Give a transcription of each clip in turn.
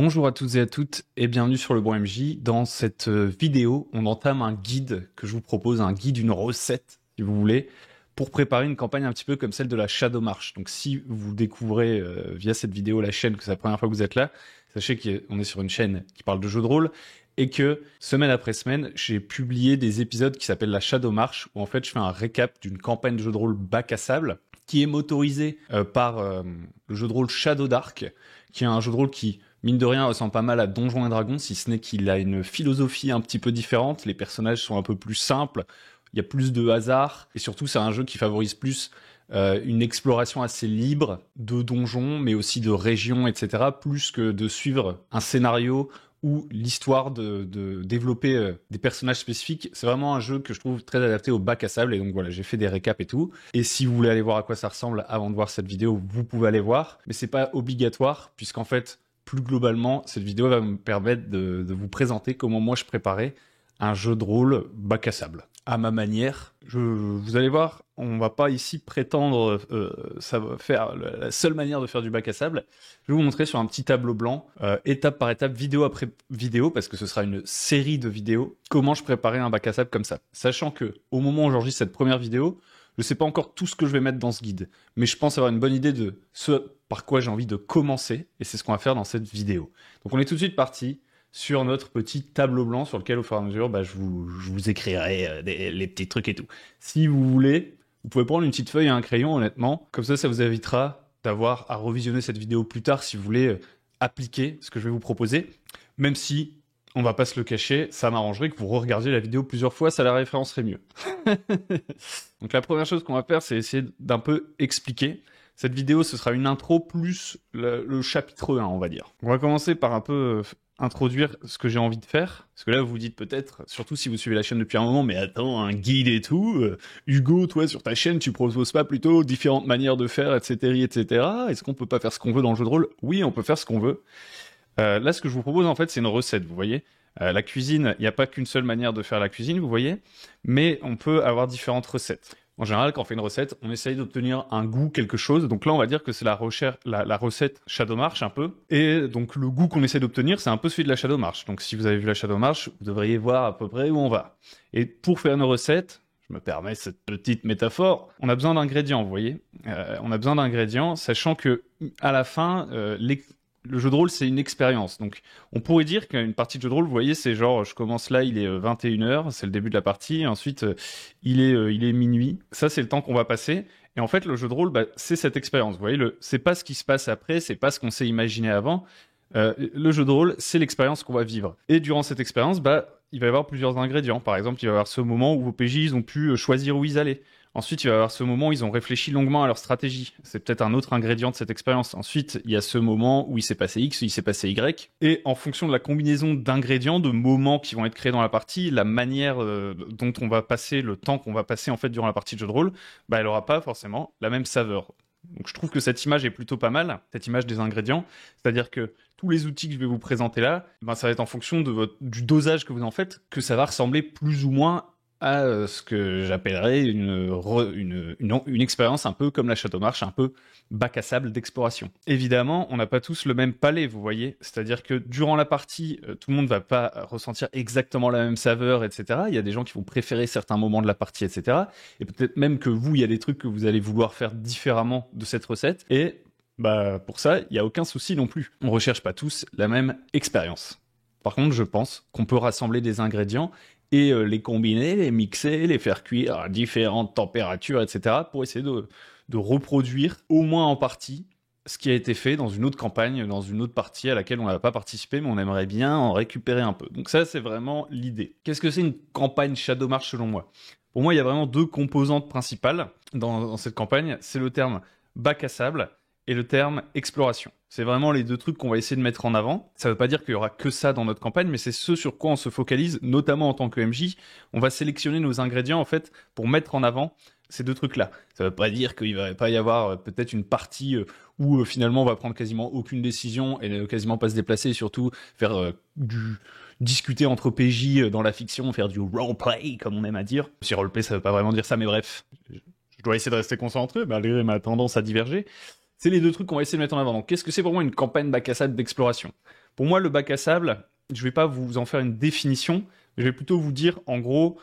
Bonjour à toutes et à toutes et bienvenue sur le Bon MJ. Dans cette vidéo, on entame un guide que je vous propose, un guide, une recette, si vous voulez, pour préparer une campagne un petit peu comme celle de la Shadow March. Donc si vous découvrez via cette vidéo la chaîne, que c'est la première fois que vous êtes là, sachez qu'on est sur une chaîne qui parle de jeux de rôle et que semaine après semaine, j'ai publié des épisodes qui s'appellent la Shadow March où en fait je fais un récap d'une campagne de jeu de rôle bac à sable qui est motorisée par le jeu de rôle Shadow Dark, qui est un jeu de rôle qui, mine de rien, ressemble pas mal à Donjons et Dragons, si ce n'est qu'il a une philosophie un petit peu différente. Les personnages sont un peu plus simples, il y a plus de hasard, et surtout c'est un jeu qui favorise plus une exploration assez libre de donjons, mais aussi de régions, etc., plus que de suivre un scénario ou l'histoire de développer des personnages spécifiques. C'est vraiment un jeu que je trouve très adapté au bac à sable, et donc voilà, j'ai fait des récaps et tout. Et si vous voulez aller voir à quoi ça ressemble avant de voir cette vidéo, vous pouvez aller voir, mais c'est pas obligatoire, puisqu'en fait, plus globalement, cette vidéo va me permettre de vous présenter comment moi je préparais un jeu de rôle bac à sable. À ma manière, vous allez voir, on va pas ici prétendre ça va faire la seule manière de faire du bac à sable. Je vais vous montrer sur un petit tableau blanc, étape par étape, vidéo après vidéo, parce que ce sera une série de vidéos, comment je préparais un bac à sable comme ça. Sachant que au moment où j'enregistre cette première vidéo, je sais pas encore tout ce que je vais mettre dans ce guide, mais je pense avoir une bonne idée de ce par quoi j'ai envie de commencer, et c'est ce qu'on va faire dans cette vidéo. Donc on est tout de suite parti sur notre petit tableau blanc sur lequel, au fur et à mesure, je vous écrirai les petits trucs et tout. Si vous voulez, vous pouvez prendre une petite feuille et un crayon, honnêtement. Comme ça vous évitera d'avoir à revisionner cette vidéo plus tard si vous voulez appliquer ce que je vais vous proposer. Même si, on va pas se le cacher, ça m'arrangerait que vous re-regardiez la vidéo plusieurs fois, ça la référencerait mieux. Donc la première chose qu'on va faire, c'est essayer d'un peu expliquer. Cette vidéo, ce sera une intro plus le chapitre 1, on va dire. On va commencer par un peu introduire ce que j'ai envie de faire. Parce que là, vous vous dites peut-être, surtout si vous suivez la chaîne depuis un moment, mais attends, un guide et tout. Hugo, toi, sur ta chaîne, tu proposes pas plutôt différentes manières de faire, etc., etc. Est-ce qu'on peut pas faire ce qu'on veut dans le jeu de rôle? Oui, on peut faire ce qu'on veut. Là, ce que je vous propose, en fait, c'est une recette, vous voyez. La cuisine, il n'y a pas qu'une seule manière de faire la cuisine, vous voyez. Mais on peut avoir différentes recettes. En général, quand on fait une recette, on essaye d'obtenir un goût, quelque chose. Donc là, on va dire que c'est la recette Shadow March un peu. Et donc le goût qu'on essaie d'obtenir, c'est un peu celui de la Shadow March. Donc si vous avez vu la Shadow March, vous devriez voir à peu près où on va. Et pour faire nos recettes, je me permets cette petite métaphore, on a besoin d'ingrédients, vous voyez. On a besoin d'ingrédients, sachant que à la fin, le jeu de rôle, c'est une expérience. Donc, on pourrait dire qu'une partie de jeu de rôle, vous voyez, c'est genre, je commence là, il est 21h, c'est le début de la partie, et ensuite, il est minuit. Ça, c'est le temps qu'on va passer. Et en fait, le jeu de rôle, c'est cette expérience. Vous voyez, c'est pas ce qui se passe après, c'est pas ce qu'on s'est imaginé avant. Le jeu de rôle, c'est l'expérience qu'on va vivre. Et durant cette expérience, il va y avoir plusieurs ingrédients. Par exemple, il va y avoir ce moment où vos PJ, ils ont pu choisir où ils allaient. Ensuite, il va y avoir ce moment où ils ont réfléchi longuement à leur stratégie. C'est peut-être un autre ingrédient de cette expérience. Ensuite, il y a ce moment où il s'est passé X, où il s'est passé Y. Et en fonction de la combinaison d'ingrédients, de moments qui vont être créés dans la partie, la manière dont on va passer, le temps qu'on va passer en fait durant la partie de jeu de rôle, elle aura pas forcément la même saveur. Donc je trouve que cette image est plutôt pas mal, cette image des ingrédients. C'est-à-dire que tous les outils que je vais vous présenter là, ça va être en fonction du dosage que vous en faites, que ça va ressembler plus ou moins à ce que j'appellerais une expérience un peu comme la Shadow March, un peu bac à sable d'exploration. Évidemment, on n'a pas tous le même palais, vous voyez. C'est-à-dire que durant la partie, tout le monde va pas ressentir exactement la même saveur, etc. Il y a des gens qui vont préférer certains moments de la partie, etc. Et peut-être même que vous, il y a des trucs que vous allez vouloir faire différemment de cette recette. Et pour ça, il n'y a aucun souci non plus. On recherche pas tous la même expérience. Par contre, je pense qu'on peut rassembler des ingrédients et les combiner, les mixer, les faire cuire à différentes températures, etc. pour essayer de reproduire, au moins en partie, ce qui a été fait dans une autre campagne, dans une autre partie à laquelle on n'a pas participé, mais on aimerait bien en récupérer un peu. Donc ça, c'est vraiment l'idée. Qu'est-ce que c'est une campagne Shadow March selon moi? Pour moi, il y a vraiment deux composantes principales dans cette campagne. C'est le terme bac à sable et le terme exploration. C'est vraiment les deux trucs qu'on va essayer de mettre en avant. Ça veut pas dire qu'il y aura que ça dans notre campagne, mais c'est ce sur quoi on se focalise, notamment en tant que MJ. On va sélectionner nos ingrédients, en fait, pour mettre en avant ces deux trucs-là. Ça veut pas dire qu'il va pas y avoir peut-être une partie où finalement on va prendre quasiment aucune décision et ne quasiment pas se déplacer et surtout faire discuter entre PJ dans la fiction, faire du roleplay, comme on aime à dire. Si roleplay, ça veut pas vraiment dire ça, mais bref. Je dois essayer de rester concentré, malgré ma tendance à diverger. C'est les deux trucs qu'on va essayer de mettre en avant. Donc, qu'est-ce que c'est pour moi une campagne bac à sable d'exploration? Pour moi, le bac à sable, je vais pas vous en faire une définition, mais je vais plutôt vous dire, en gros,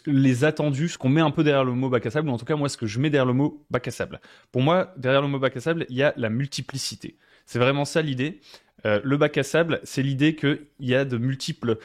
les attendus, ce qu'on met un peu derrière le mot bac à sable, ou en tout cas, moi, ce que je mets derrière le mot bac à sable. Pour moi, derrière le mot bac à sable, il y a la multiplicité. C'est vraiment ça l'idée. Le bac à sable, c'est l'idée qu'il y a de multiples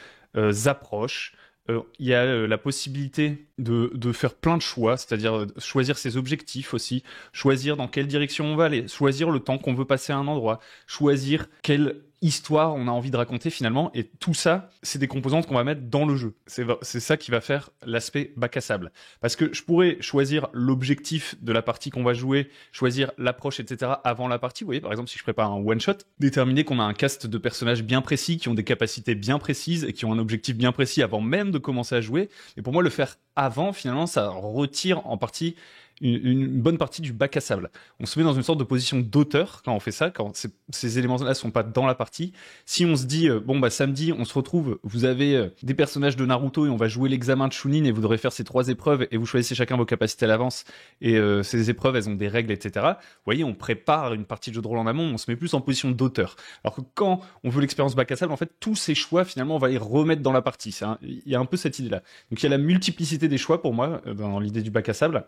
approches. Il y a la possibilité de faire plein de choix, c'est-à-dire choisir ses objectifs aussi, choisir dans quelle direction on va aller, choisir le temps qu'on veut passer à un endroit, choisir quelle histoire on a envie de raconter finalement, et tout ça, c'est des composantes qu'on va mettre dans le jeu. C'est ça qui va faire l'aspect bac à sable. Parce que je pourrais choisir l'objectif de la partie qu'on va jouer, choisir l'approche, etc. avant la partie. Vous voyez, par exemple, si je prépare un one-shot, déterminer qu'on a un cast de personnages bien précis, qui ont des capacités bien précises et qui ont un objectif bien précis avant même de commencer à jouer. Et pour moi, le faire avant, finalement, ça retire en partie une bonne partie du bac à sable. On se met dans une sorte de position d'auteur quand on fait ça, quand ces éléments-là sont pas dans la partie. Si on se dit, bon bah samedi, on se retrouve, vous avez des personnages de Naruto et on va jouer l'examen de Chunin et vous devrez faire ces 3 épreuves et vous choisissez chacun vos capacités à l'avance et ces épreuves, elles ont des règles, etc. Vous voyez, on prépare une partie de jeu de rôle en amont, on se met plus en position d'auteur. Alors que quand on veut l'expérience bac à sable, en fait, tous ces choix, finalement, on va les remettre dans la partie. Il y a un peu cette idée-là. Donc il y a la multiplicité des choix pour moi, dans l'idée du bac à sable.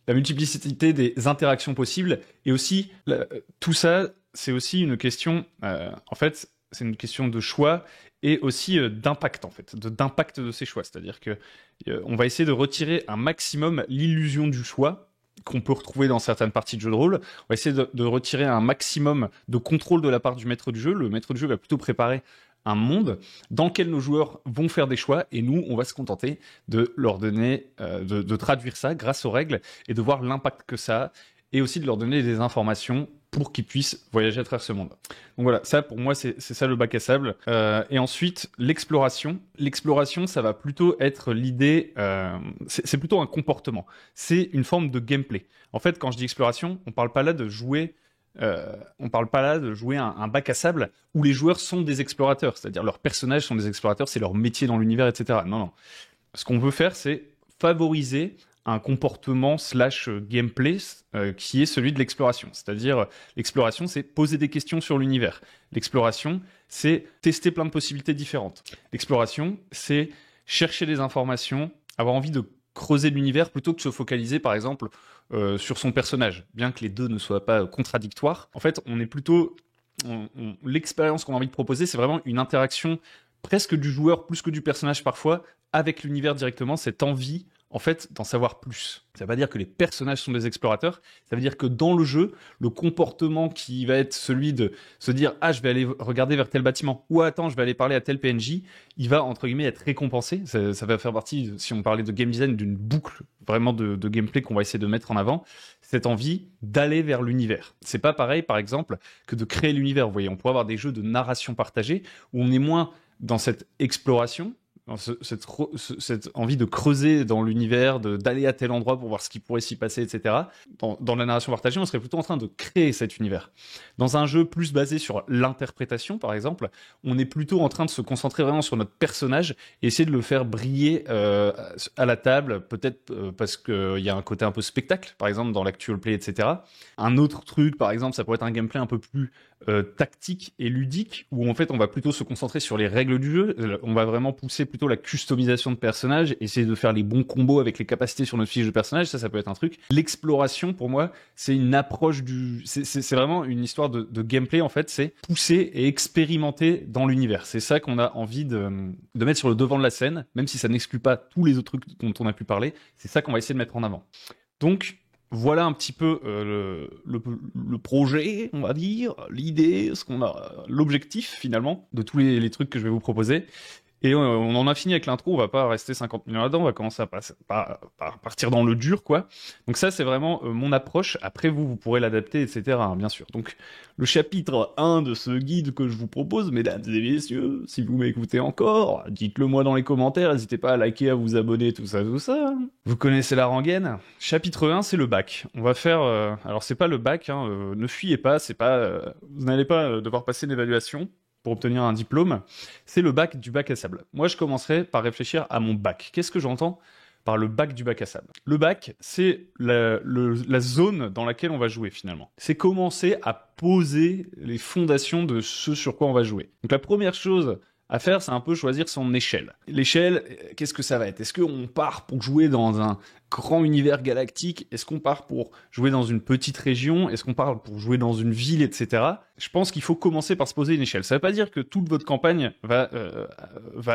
La multiplicité des interactions possibles, et aussi tout ça, c'est aussi une question, en fait, c'est une question de choix et aussi d'impact en fait, d'impact de ces choix. C'est-à-dire que on va essayer de retirer un maximum l'illusion du choix qu'on peut retrouver dans certaines parties de jeux de rôle. On va essayer de retirer un maximum de contrôle de la part du maître du jeu. Le maître du jeu va plutôt préparer un monde dans lequel nos joueurs vont faire des choix et nous, on va se contenter de leur donner, de traduire ça grâce aux règles et de voir l'impact que ça a et aussi de leur donner des informations pour qu'ils puissent voyager à travers ce monde. Donc voilà, ça pour moi c'est ça le bac à sable. Et ensuite l'exploration. L'exploration, ça va plutôt être l'idée, c'est plutôt un comportement. C'est une forme de gameplay. En fait, quand je dis exploration, on parle pas là de jouer. On parle pas là de jouer un bac à sable où les joueurs sont des explorateurs, c'est-à-dire leurs personnages sont des explorateurs, c'est leur métier dans l'univers, etc. Non, non. Ce qu'on veut faire, c'est favoriser un comportement slash gameplay qui est celui de l'exploration. C'est-à-dire, l'exploration, c'est poser des questions sur l'univers. L'exploration, c'est tester plein de possibilités différentes. L'exploration, c'est chercher des informations, avoir envie de creuser l'univers plutôt que de se focaliser, par exemple, sur son personnage. Bien que les deux ne soient pas contradictoires, en fait, on est plutôt... l'expérience qu'on a envie de proposer, c'est vraiment une interaction presque du joueur plus que du personnage parfois avec l'univers directement, cette envie en fait d'en savoir plus. Ça veut pas dire que les personnages sont des explorateurs, ça veut dire que dans le jeu, le comportement qui va être celui de se dire « Ah, je vais aller regarder vers tel bâtiment » ou « Attends, je vais aller parler à tel PNJ », il va entre guillemets être récompensé. Ça va faire partie, si on parlait de game design, d'une boucle vraiment de gameplay qu'on va essayer de mettre en avant, cette envie d'aller vers l'univers. C'est pas pareil, par exemple, que de créer l'univers. Vous voyez, on pourrait avoir des jeux de narration partagée où on est moins dans cette exploration, dans cette envie de creuser dans l'univers, d'aller à tel endroit pour voir ce qui pourrait s'y passer, etc. Dans la narration partagée, on serait plutôt en train de créer cet univers. Dans un jeu plus basé sur l'interprétation, par exemple, on est plutôt en train de se concentrer vraiment sur notre personnage et essayer de le faire briller à la table, peut-être parce qu'il y a un côté un peu spectacle, par exemple, dans l'actual play, etc. Un autre truc, par exemple, ça pourrait être un gameplay un peu plus tactique et ludique, où en fait on va plutôt se concentrer sur les règles du jeu, on va vraiment pousser plutôt la customisation de personnages, essayer de faire les bons combos avec les capacités sur notre fiche de personnage, ça peut être un truc. L'exploration, pour moi, c'est une approche c'est vraiment une histoire de gameplay, en fait, c'est pousser et expérimenter dans l'univers. C'est ça qu'on a envie de mettre sur le devant de la scène, même si ça n'exclut pas tous les autres trucs dont on a pu parler, c'est ça qu'on va essayer de mettre en avant. Donc, voilà un petit peu le projet, on va dire, l'idée, l'objectif finalement de tous les trucs que je vais vous proposer. Et on en a fini avec l'intro, on va pas rester 50 minutes là-dedans, on va commencer à partir dans le dur, quoi. Donc ça, c'est vraiment mon approche. Après, vous pourrez l'adapter, etc., hein, bien sûr. Donc, le chapitre 1 de ce guide que je vous propose, mesdames et messieurs, si vous m'écoutez encore, dites-le moi dans les commentaires, n'hésitez pas à liker, à vous abonner, tout ça. Vous connaissez la rengaine. Chapitre 1, c'est le bac. On va faire... alors, c'est pas le bac, hein, ne fuyez pas, c'est pas... vous n'allez pas devoir passer une évaluation pour obtenir un diplôme, c'est le bac du bac à sable. Moi, je commencerai par réfléchir à mon bac. Qu'est-ce que j'entends par le bac du bac à sable. Le bac, c'est la zone dans laquelle on va jouer finalement. C'est commencer à poser les fondations de ce sur quoi on va jouer. Donc la première chose à faire, c'est un peu choisir son échelle. L'échelle, qu'est-ce que ça va être? Est-ce qu'on part pour jouer dans un grand univers galactique? Est-ce qu'on part pour jouer dans une petite région? Est-ce qu'on part pour jouer dans une ville, etc. Je pense qu'il faut commencer par se poser une échelle. Ça ne veut pas dire que toute votre campagne va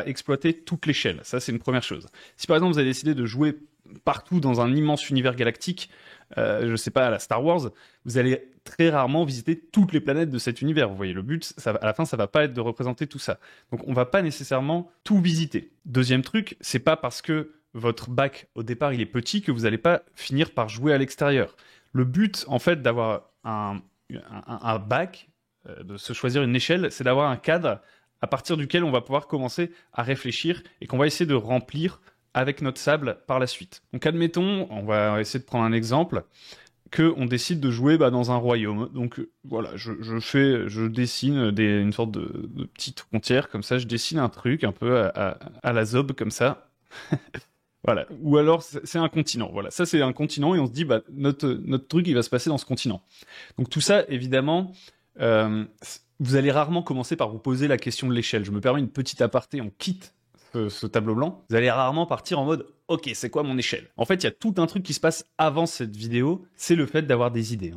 exploiter toute l'échelle. Ça, c'est une première chose. Si par exemple vous avez décidé de jouer partout dans un immense univers galactique, je sais pas, à la Star Wars, vous allez très rarement visiter toutes les planètes de cet univers. Vous voyez, le but, à la fin, ça va pas être de représenter tout ça. Donc, on va pas nécessairement tout visiter. Deuxième truc, c'est pas parce que votre bac, au départ, il est petit que vous allez pas finir par jouer à l'extérieur. Le but, en fait, d'avoir un bac, de se choisir une échelle, c'est d'avoir un cadre à partir duquel on va pouvoir commencer à réfléchir et qu'on va essayer de remplir avec notre sable par la suite. Donc admettons, on va essayer de prendre un exemple, qu'on décide de jouer dans un royaume. Donc voilà, je dessine une sorte de petite frontière, comme ça, je dessine un truc un peu à la Zob, comme ça. Voilà. Ou alors c'est un continent. Voilà, ça c'est un continent et on se dit notre truc il va se passer dans ce continent. Donc tout ça évidemment, vous allez rarement commencer par vous poser la question de l'échelle. Je me permets une petite aparté, on quitte ce tableau blanc. Vous allez rarement partir en mode ok, c'est quoi mon échelle? En fait, il y a tout un truc qui se passe avant cette vidéo, c'est le fait d'avoir des idées.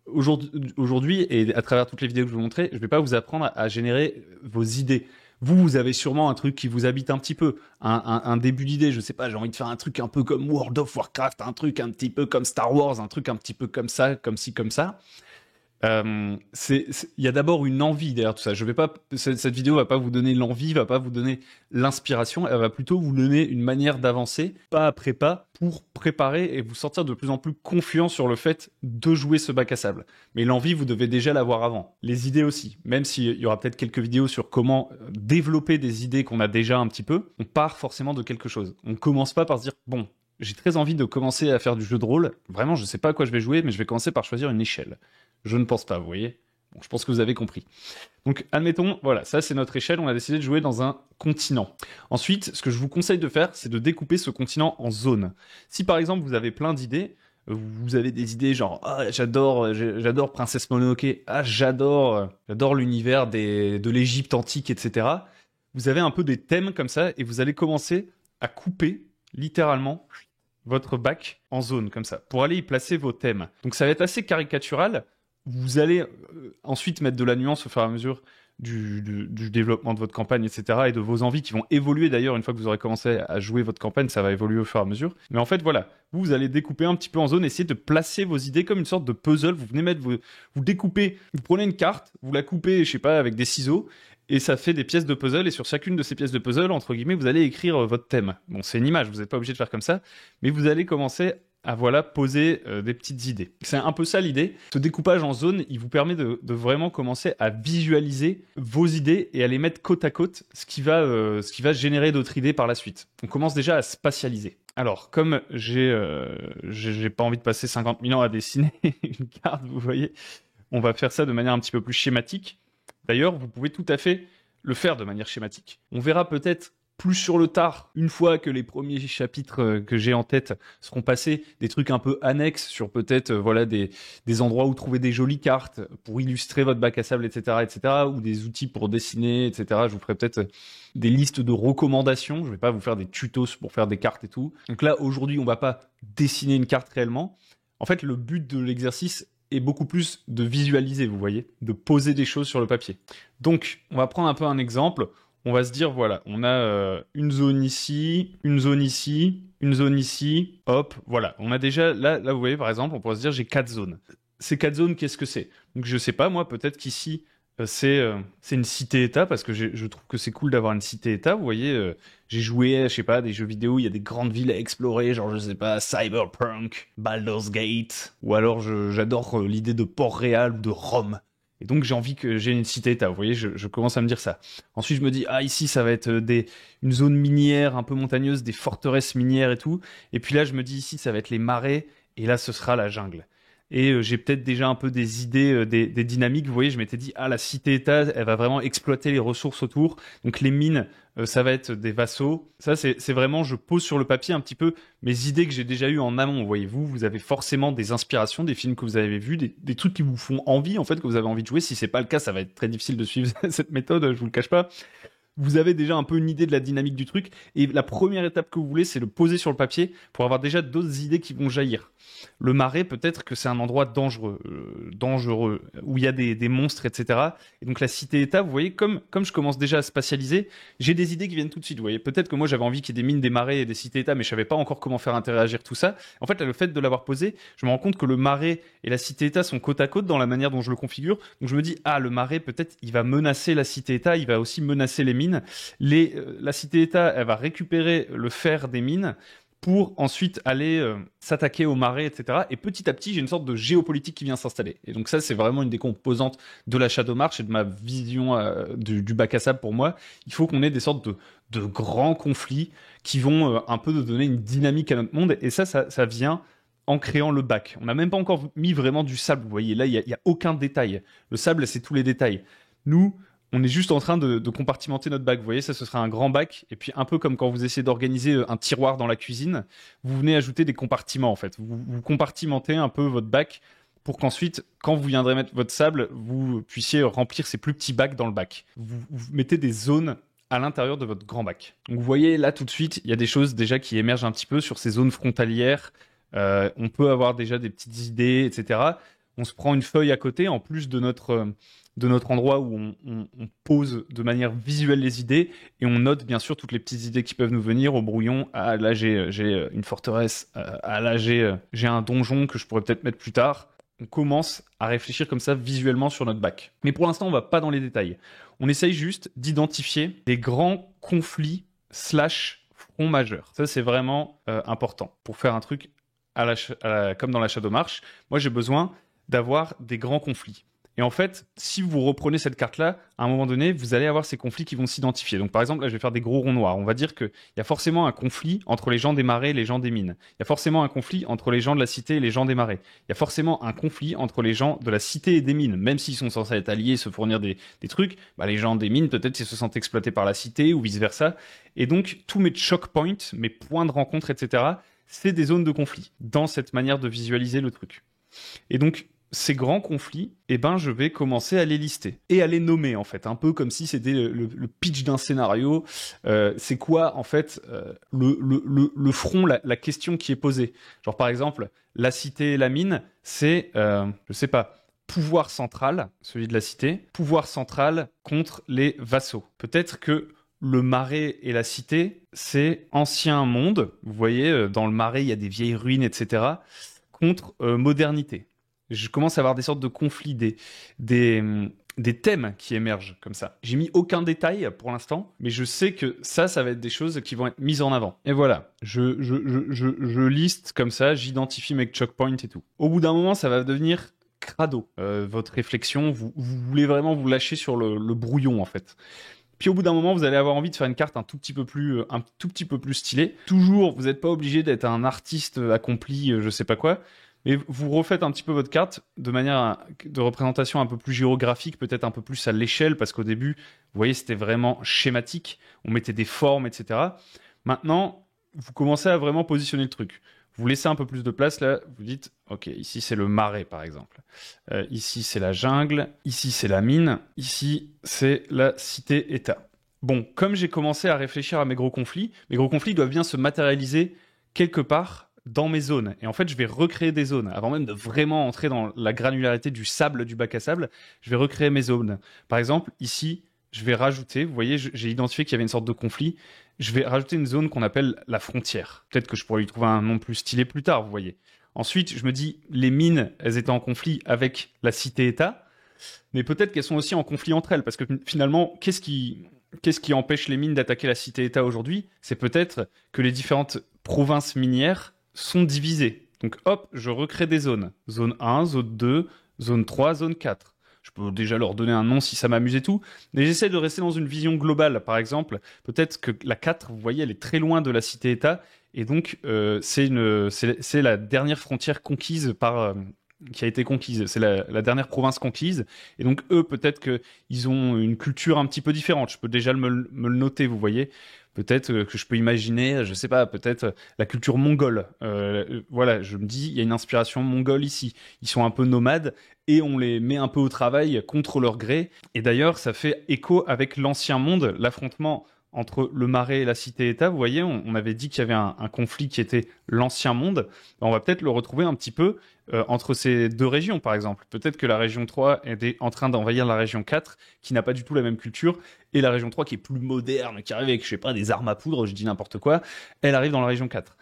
Aujourd'hui, et à travers toutes les vidéos que je vous montrer, je ne vais pas vous apprendre à générer vos idées. Vous avez sûrement un truc qui vous habite un petit peu, un début d'idée, je sais pas, j'ai envie de faire un truc un peu comme World of Warcraft, un truc un petit peu comme Star Wars, un truc un petit peu comme ça, comme ci, comme ça. Il y a d'abord une envie derrière tout ça. Cette vidéo va pas vous donner l'envie, va pas vous donner l'inspiration, elle va plutôt vous donner une manière d'avancer, pas après pas, pour préparer et vous sentir de plus en plus confiant sur le fait de jouer ce bac à sable. Mais l'envie, vous devez déjà l'avoir avant. Les idées aussi, même s'il y aura peut-être quelques vidéos sur comment développer des idées qu'on a déjà un petit peu, on part forcément de quelque chose. On commence pas par se dire, bon, j'ai très envie de commencer à faire du jeu de rôle, vraiment je sais pas à quoi je vais jouer, mais je vais commencer par choisir une échelle. Je ne pense pas, vous voyez. Bon, je pense que vous avez compris. Donc, admettons, voilà, ça c'est notre échelle, on a décidé de jouer dans un continent. Ensuite, ce que je vous conseille de faire, c'est de découper ce continent en zones. Si par exemple, vous avez plein d'idées, vous avez des idées genre, ah, j'adore Princesse Mononoke, ah, j'adore l'univers de l'Égypte antique, etc. Vous avez un peu des thèmes comme ça, et vous allez commencer à couper, littéralement, votre bac en zones comme ça, pour aller y placer vos thèmes. Donc ça va être assez caricatural. Vous allez ensuite mettre de la nuance au fur et à mesure du développement de votre campagne, etc. et de vos envies qui vont évoluer d'ailleurs une fois que vous aurez commencé à jouer votre campagne, ça va évoluer au fur et à mesure. Mais en fait, voilà, vous allez découper un petit peu en zones, essayer de placer vos idées comme une sorte de puzzle. Vous venez mettre vous découpez, vous prenez une carte, vous la coupez, je sais pas, avec des ciseaux, et ça fait des pièces de puzzle, et sur chacune de ces pièces de puzzle, entre guillemets, vous allez écrire votre thème. Bon, c'est une image, vous n'êtes pas obligé de faire comme ça, mais vous allez commencer à poser des petites idées. C'est un peu ça l'idée. Ce découpage en zones, il vous permet de vraiment commencer à visualiser vos idées et à les mettre côte à côte, ce qui va générer d'autres idées par la suite. On commence déjà à spatialiser. Alors, comme j'ai pas envie de passer 50 000 ans à dessiner une carte, vous voyez, on va faire ça de manière un petit peu plus schématique. D'ailleurs, vous pouvez tout à fait le faire de manière schématique. On verra peut-être plus sur le tard, une fois que les premiers chapitres que j'ai en tête seront passés, des trucs un peu annexes sur peut-être des endroits où trouver des jolies cartes pour illustrer votre bac à sable, etc., ou des outils pour dessiner, etc. Je vous ferai peut-être des listes de recommandations. Je vais pas vous faire des tutos pour faire des cartes et tout. Donc là, aujourd'hui, on va pas dessiner une carte réellement. En fait, le but de l'exercice est beaucoup plus de visualiser, vous voyez, de poser des choses sur le papier. Donc, on va prendre un peu un exemple. On va se dire, voilà, on a une zone ici, une zone ici, une zone ici, hop, voilà. On a déjà, là vous voyez, par exemple, on pourrait se dire, j'ai 4 zones. Ces 4 zones, qu'est-ce que c'est? Donc, je sais pas, moi, peut-être qu'ici, c'est une cité-état, parce que je trouve que c'est cool d'avoir une cité-état. Vous voyez, j'ai joué, je sais pas, des jeux vidéo, il y a des grandes villes à explorer, genre, je sais pas, Cyberpunk, Baldur's Gate, ou alors j'adore l'idée de Port-Réal ou de Rome. Et donc, j'ai envie que j'ai une cité-état. Vous voyez, je commence à me dire ça. Ensuite, je me dis, ah, ici, ça va être une zone minière un peu montagneuse, des forteresses minières et tout. Et puis là, je me dis, ici, ça va être les marais. Et là, ce sera la jungle. et j'ai peut-être déjà un peu des idées, des dynamiques. Vous voyez, je m'étais dit, la cité-État, elle va vraiment exploiter les ressources autour. Donc les mines, ça va être des vassaux. Ça, c'est vraiment, je pose sur le papier un petit peu mes idées que j'ai déjà eues en amont. Voyez-vous, vous avez forcément des inspirations, des films que vous avez vus, des trucs qui vous font envie, en fait, que vous avez envie de jouer. Si c'est pas le cas, ça va être très difficile de suivre cette méthode, je vous le cache pas. Vous avez déjà un peu une idée de la dynamique du truc. Et la première étape que vous voulez, c'est le poser sur le papier pour avoir déjà d'autres idées qui vont jaillir. Le marais, peut-être que c'est un endroit dangereux, où il y a des monstres, etc. Et donc la cité-État, vous voyez, comme je commence déjà à spatialiser, j'ai des idées qui viennent tout de suite. Vous voyez, peut-être que moi j'avais envie qu'il y ait des mines, des marais et des cités-États, mais je savais pas encore comment faire interagir tout ça. En fait, là, le fait de l'avoir posé, je me rends compte que le marais et la cité-État sont côte à côte dans la manière dont je le configure. Donc je me dis, le marais, peut-être, il va menacer la cité-État, il va aussi menacer les mines. La cité-État, elle va récupérer le fer des mines pour ensuite aller s'attaquer aux marais, etc. Et petit à petit, j'ai une sorte de géopolitique qui vient s'installer. Et donc ça, c'est vraiment une des composantes de la Shadow March et de ma vision du bac à sable pour moi. Il faut qu'on ait des sortes de grands conflits qui vont un peu donner une dynamique à notre monde. Et ça vient en créant le bac. On n'a même pas encore mis vraiment du sable. Vous voyez, là, il y a aucun détail. Le sable, c'est tous les détails. Nous, on est juste en train de compartimenter notre bac. Vous voyez, ça, ce sera un grand bac. Et puis, un peu comme quand vous essayez d'organiser un tiroir dans la cuisine, vous venez ajouter des compartiments, en fait. Vous compartimentez un peu votre bac pour qu'ensuite, quand vous viendrez mettre votre sable, vous puissiez remplir ces plus petits bacs dans le bac. Vous mettez des zones à l'intérieur de votre grand bac. Donc, vous voyez, là, tout de suite, il y a des choses déjà qui émergent un petit peu sur ces zones frontalières. On peut avoir déjà des petites idées, etc. On se prend une feuille à côté, en plus de notre endroit où on pose de manière visuelle les idées, et on note bien sûr toutes les petites idées qui peuvent nous venir au brouillon. Là j'ai une forteresse, là j'ai un donjon que je pourrais peut-être mettre plus tard. On commence à réfléchir comme ça visuellement sur notre bac. Mais pour l'instant, on va pas dans les détails. On essaye juste d'identifier des grands conflits / fronts majeurs. Ça, c'est vraiment important. Pour faire un truc comme dans la Shadow March, moi j'ai besoin d'avoir des grands conflits. Et en fait, si vous reprenez cette carte-là, à un moment donné, vous allez avoir ces conflits qui vont s'identifier. Donc par exemple, là, je vais faire des gros ronds noirs. On va dire qu'il y a forcément un conflit entre les gens des marais et les gens des mines. Il y a forcément un conflit entre les gens de la cité et les gens des marais. Il y a forcément un conflit entre les gens de la cité et des mines. Même s'ils sont censés être alliés, se fournir des trucs, les gens des mines, peut-être, ils se sentent exploités par la cité ou vice-versa. Et donc, tous mes choke points, mes points de rencontre, etc., c'est des zones de conflit dans cette manière de visualiser le truc. Et donc, ces grands conflits, je vais commencer à les lister et à les nommer, en fait, un peu comme si c'était le pitch d'un scénario. C'est quoi, en fait, le front, la question qui est posée. Genre, par exemple, la cité et la mine, c'est, je sais pas, pouvoir central, celui de la cité, pouvoir central contre les vassaux. Peut-être que le marais et la cité, c'est ancien monde. Vous voyez, dans le marais, il y a des vieilles ruines, etc., contre modernité. Je commence à avoir des sortes de conflits, des thèmes qui émergent comme ça. J'ai mis aucun détail pour l'instant, mais je sais que ça va être des choses qui vont être mises en avant. Et voilà, je liste comme ça, j'identifie mes choke points et tout. Au bout d'un moment, ça va devenir crado. Votre réflexion, vous voulez vraiment vous lâcher sur le brouillon, en fait. Puis au bout d'un moment, vous allez avoir envie de faire une carte un tout petit peu plus stylée. Toujours, vous n'êtes pas obligé d'être un artiste accompli, je sais pas quoi. Mais vous refaites un petit peu votre carte de manière de représentation un peu plus géographique, peut-être un peu plus à l'échelle, parce qu'au début, vous voyez, c'était vraiment schématique. On mettait des formes, etc. Maintenant, vous commencez à vraiment positionner le truc. Vous laissez un peu plus de place, là, vous dites, ok, ici c'est le marais, par exemple. Ici c'est la jungle, ici c'est la mine, ici c'est la cité-État. Bon, comme j'ai commencé à réfléchir à mes gros conflits doivent bien se matérialiser quelque part dans mes zones. Et en fait, je vais recréer des zones. Avant même de vraiment entrer dans la granularité du sable, du bac à sable, je vais recréer mes zones. Par exemple, ici, je vais rajouter, vous voyez, j'ai identifié qu'il y avait une sorte de conflit, je vais rajouter une zone qu'on appelle la frontière. Peut-être que je pourrais lui trouver un nom plus stylé plus tard, vous voyez. Ensuite, je me dis, les mines, elles étaient en conflit avec la cité-État, mais peut-être qu'elles sont aussi en conflit entre elles, parce que finalement, qu'est-ce qui empêche les mines d'attaquer la cité-État aujourd'hui? C'est peut-être que les différentes provinces minières sont divisées. Donc hop, je recrée des zones. Zone 1, zone 2, zone 3, zone 4. Je peux déjà leur donner un nom si ça m'amuse et tout. Mais j'essaie de rester dans une vision globale. Par exemple, peut-être que la 4, vous voyez, elle est très loin de la cité-État. Et donc, c'est la dernière frontière conquise par qui a été conquise. C'est la dernière province conquise. Et donc, eux, peut-être qu'ils ont une culture un petit peu différente. Je peux déjà me le noter, vous voyez. Peut-être que je peux imaginer, je sais pas, peut-être la culture mongole. Voilà, je me dis, il y a une inspiration mongole ici. Ils sont un peu nomades et on les met un peu au travail contre leur gré. Et d'ailleurs, ça fait écho avec l'ancien monde, l'affrontement entre le Marais et la Cité-État. Vous voyez, on avait dit qu'il y avait un conflit qui était l'ancien monde. On va peut-être le retrouver un petit peu entre ces deux régions, par exemple. Peut-être que la région 3 est en train d'envahir la région 4, qui n'a pas du tout la même culture, et la région 3, qui est plus moderne, qui arrive avec, je sais pas, des armes à poudre, je dis n'importe quoi, elle arrive dans la région 4.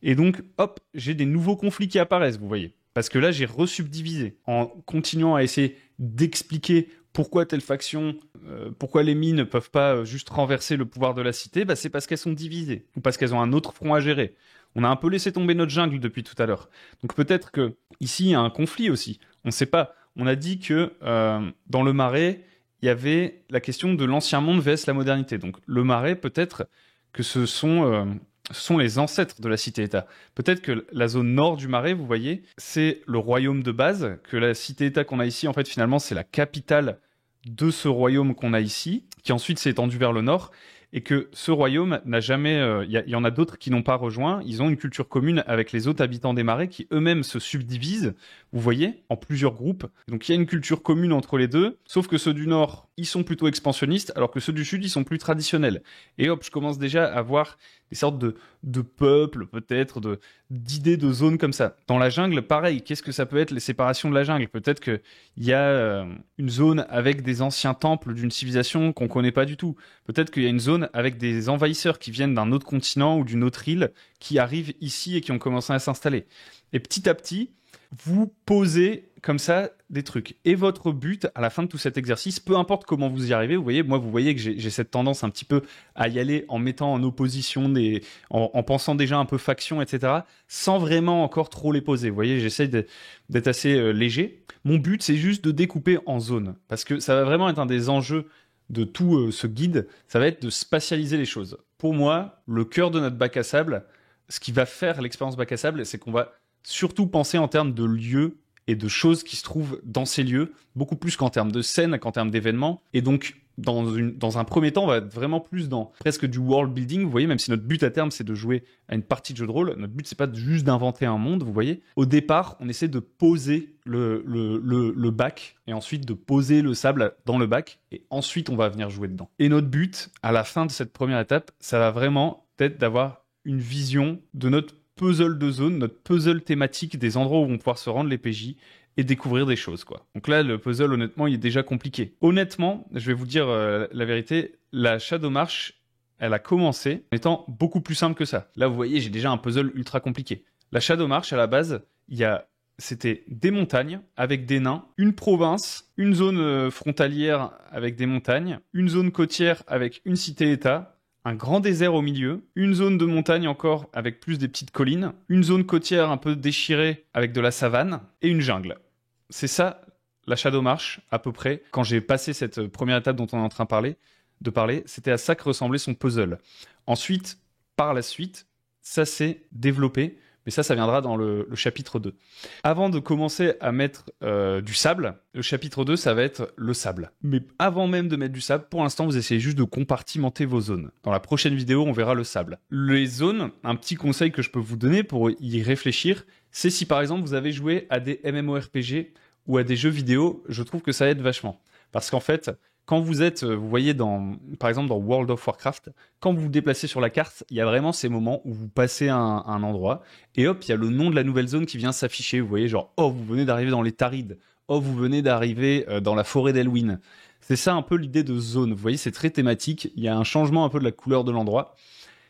Et donc, hop, j'ai des nouveaux conflits qui apparaissent, vous voyez. Parce que là, j'ai resubdivisé en continuant à essayer d'expliquer pourquoi telle faction, pourquoi les mines ne peuvent pas juste renverser le pouvoir de la cité, bah c'est parce qu'elles sont divisées, ou parce qu'elles ont un autre front à gérer. On a un peu laissé tomber notre jungle depuis tout à l'heure. Donc peut-être que ici il y a un conflit aussi. On ne sait pas. On a dit que dans le Marais, il y avait la question de l'ancien monde vs la modernité. Donc le Marais, peut-être que ce sont les ancêtres de la cité-État. Peut-être que la zone nord du Marais, vous voyez, c'est le royaume de base, que la cité-État qu'on a ici, en fait, finalement, c'est la capitale de ce royaume qu'on a ici, qui ensuite s'est étendu vers le nord, et que ce royaume n'a jamais... Il y en a d'autres qui n'ont pas rejoint, ils ont une culture commune avec les autres habitants des Marais qui eux-mêmes se subdivisent, vous voyez, en plusieurs groupes. Donc il y a une culture commune entre les deux, sauf que ceux du nord, ils sont plutôt expansionnistes, alors que ceux du sud, ils sont plus traditionnels. Et hop, je commence déjà à voir des sortes de peuples, peut-être, d'idées de zones comme ça. Dans la jungle, pareil, qu'est-ce que ça peut être les séparations de la jungle? Peut-être qu'il y a une zone avec des anciens temples d'une civilisation qu'on connaît pas du tout. Peut-être qu'il y a une zone avec des envahisseurs qui viennent d'un autre continent ou d'une autre île qui arrivent ici et qui ont commencé à s'installer. Et petit à petit, vous posez comme ça des trucs. Et votre but, à la fin de tout cet exercice, peu importe comment vous y arrivez, vous voyez que j'ai cette tendance un petit peu à y aller en mettant en opposition, en pensant déjà un peu faction, etc., sans vraiment encore trop les poser. Vous voyez, j'essaie d'être assez léger. Mon but, c'est juste de découper en zones, parce que ça va vraiment être un des enjeux de tout ce guide, ça va être de spatialiser les choses. Pour moi, le cœur de notre bac à sable, ce qui va faire l'expérience bac à sable, c'est qu'on va surtout penser en termes de lieux et de choses qui se trouvent dans ces lieux, beaucoup plus qu'en termes de scènes, qu'en termes d'événements. Et donc, dans un premier temps, on va être vraiment plus dans presque du world building, vous voyez, même si notre but à terme, c'est de jouer à une partie de jeu de rôle, notre but, c'est pas juste d'inventer un monde, vous voyez. Au départ, on essaie de poser le bac, et ensuite de poser le sable dans le bac, et ensuite, on va venir jouer dedans. Et notre but, à la fin de cette première étape, ça va vraiment être d'avoir une vision de notre puzzle de zone, notre puzzle thématique des endroits où vont pouvoir se rendre les PJ et découvrir des choses, quoi. Donc là, le puzzle, honnêtement, il est déjà compliqué. Honnêtement, je vais vous dire la vérité, la Shadow March, elle a commencé en étant beaucoup plus simple que ça. Là, vous voyez, j'ai déjà un puzzle ultra compliqué. La Shadow March, à la base, c'était des montagnes avec des nains, une province, une zone frontalière avec des montagnes, une zone côtière avec une cité-État, un grand désert au milieu, une zone de montagne encore avec plus des petites collines, une zone côtière un peu déchirée avec de la savane et une jungle. C'est ça la Shadow March à peu près. Quand j'ai passé cette première étape dont on est en train de parler, c'était à ça que ressemblait son puzzle. Ensuite, par la suite, ça s'est développé. Mais ça viendra dans le chapitre 2. Avant de commencer à mettre du sable, le chapitre 2, ça va être le sable. Mais avant même de mettre du sable, pour l'instant, vous essayez juste de compartimenter vos zones. Dans la prochaine vidéo, on verra le sable. Les zones, un petit conseil que je peux vous donner pour y réfléchir, c'est si par exemple vous avez joué à des MMORPG ou à des jeux vidéo, je trouve que ça aide vachement. Parce qu'en fait, quand vous êtes, vous voyez par exemple dans World of Warcraft, quand vous vous déplacez sur la carte, il y a vraiment ces moments où vous passez un endroit et hop, il y a le nom de la nouvelle zone qui vient s'afficher. Vous voyez, genre, oh, vous venez d'arriver dans les Tarides. Oh, vous venez d'arriver dans la forêt d'Elwyn. C'est ça un peu l'idée de zone. Vous voyez, c'est très thématique. Il y a un changement un peu de la couleur de l'endroit.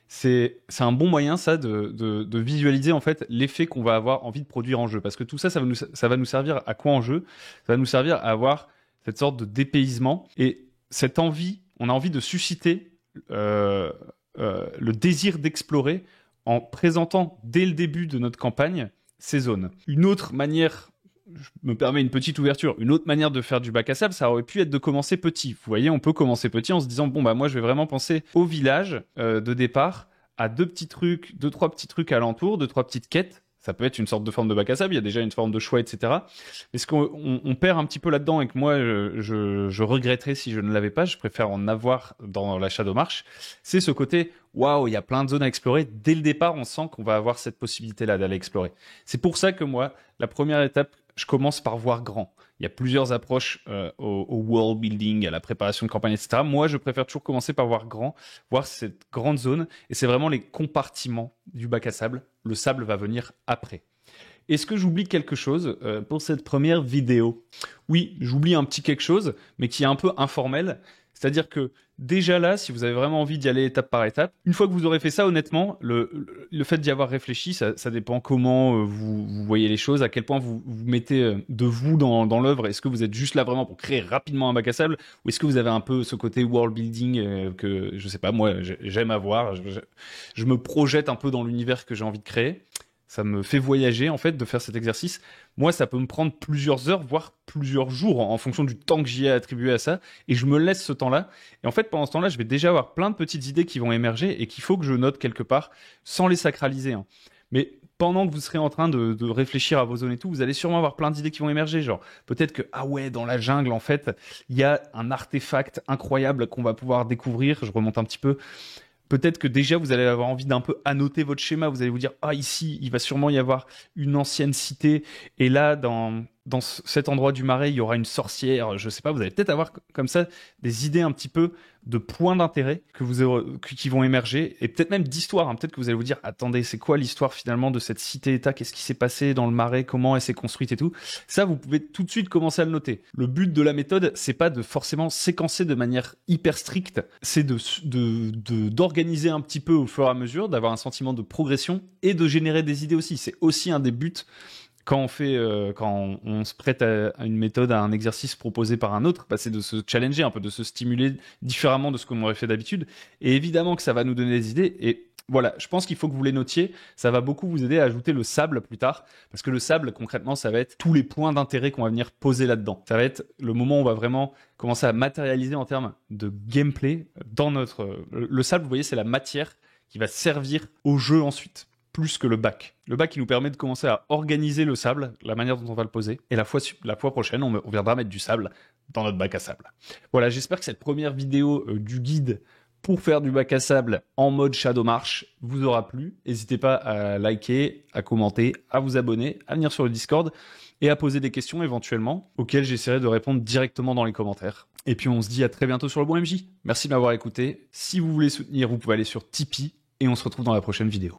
C'est un bon moyen, ça, de visualiser en fait l'effet qu'on va avoir envie de produire en jeu. Parce que tout ça, ça va nous servir à quoi en jeu? Ça va nous servir à avoir cette sorte de dépaysement et cette envie, on a envie de susciter le désir d'explorer en présentant dès le début de notre campagne ces zones. Une autre manière, je me permets une petite ouverture, une autre manière de faire du bac à sable, ça aurait pu être de commencer petit. Vous voyez, on peut commencer petit en se disant, bon bah moi je vais vraiment penser au village de départ, à deux, trois petits trucs alentour, deux, trois petites quêtes. Ça peut être une sorte de forme de bac à sable, il y a déjà une forme de choix, etc. Mais ce qu'on perd un petit peu là-dedans et que moi, je regretterais si je ne l'avais pas, je préfère en avoir dans la Shadow Marsh, c'est ce côté, waouh, il y a plein de zones à explorer. Dès le départ, on sent qu'on va avoir cette possibilité-là d'aller explorer. C'est pour ça que moi, la première étape, je commence par voir grand. Il y a plusieurs approches au world building, à la préparation de campagne, etc. Moi, je préfère toujours commencer par voir grand, voir cette grande zone. Et c'est vraiment les compartiments du bac à sable. Le sable va venir après. Est-ce que j'oublie quelque chose pour cette première vidéo? Oui, j'oublie un petit quelque chose, mais qui est un peu informel. C'est-à-dire que déjà là, si vous avez vraiment envie d'y aller étape par étape, une fois que vous aurez fait ça, honnêtement, le fait d'y avoir réfléchi, ça dépend comment vous voyez les choses, à quel point vous mettez de vous dans l'œuvre. Est-ce que vous êtes juste là vraiment pour créer rapidement un bac à sable, ou est-ce que vous avez un peu ce côté world building que, je sais pas, moi, j'aime avoir. Je me projette un peu dans l'univers que j'ai envie de créer. Ça me fait voyager, en fait, de faire cet exercice. Moi, ça peut me prendre plusieurs heures, voire plusieurs jours, en fonction du temps que j'y ai attribué à ça. Et je me laisse ce temps-là. Et en fait, pendant ce temps-là, je vais déjà avoir plein de petites idées qui vont émerger et qu'il faut que je note quelque part, sans les sacraliser, hein. Mais pendant que vous serez en train de réfléchir à vos zones et tout, vous allez sûrement avoir plein d'idées qui vont émerger. Genre, peut-être que, ah ouais, dans la jungle, en fait, il y a un artefact incroyable qu'on va pouvoir découvrir. Je remonte un petit peu. Peut-être que déjà vous allez avoir envie d'un peu annoter votre schéma. Vous allez vous dire, ah ici, il va sûrement y avoir une ancienne cité. Et là, dans cet endroit du marais, il y aura une sorcière. Je sais pas, vous allez peut-être avoir comme ça des idées un petit peu de points d'intérêt qui vont émerger. Et peut-être même d'histoire, hein. Peut-être que vous allez vous dire, attendez, c'est quoi l'histoire finalement de cette cité-état? Qu'est-ce qui s'est passé dans le marais? Comment elle s'est construite et tout? Ça, vous pouvez tout de suite commencer à le noter. Le but de la méthode, c'est pas de forcément séquencer de manière hyper stricte. C'est d'organiser un petit peu au fur et à mesure, d'avoir un sentiment de progression et de générer des idées aussi. C'est aussi un des buts quand on se prête à une méthode, à un exercice proposé par un autre, bah, c'est de se challenger un peu, de se stimuler différemment de ce qu'on aurait fait d'habitude. Et évidemment que ça va nous donner des idées. Et voilà, je pense qu'il faut que vous les notiez. Ça va beaucoup vous aider à ajouter le sable plus tard. Parce que le sable, concrètement, ça va être tous les points d'intérêt qu'on va venir poser là-dedans. Ça va être le moment où on va vraiment commencer à matérialiser en termes de gameplay dans le sable, vous voyez, c'est la matière qui va servir au jeu ensuite, plus que le bac. Le bac, il nous permet de commencer à organiser le sable, la manière dont on va le poser. Et la fois prochaine, on viendra mettre du sable dans notre bac à sable. Voilà, j'espère que cette première vidéo du guide pour faire du bac à sable en mode Shadow Marsh vous aura plu. N'hésitez pas à liker, à commenter, à vous abonner, à venir sur le Discord et à poser des questions éventuellement auxquelles j'essaierai de répondre directement dans les commentaires. Et puis on se dit à très bientôt sur le Bon MJ. Merci de m'avoir écouté. Si vous voulez soutenir, vous pouvez aller sur Tipeee et on se retrouve dans la prochaine vidéo.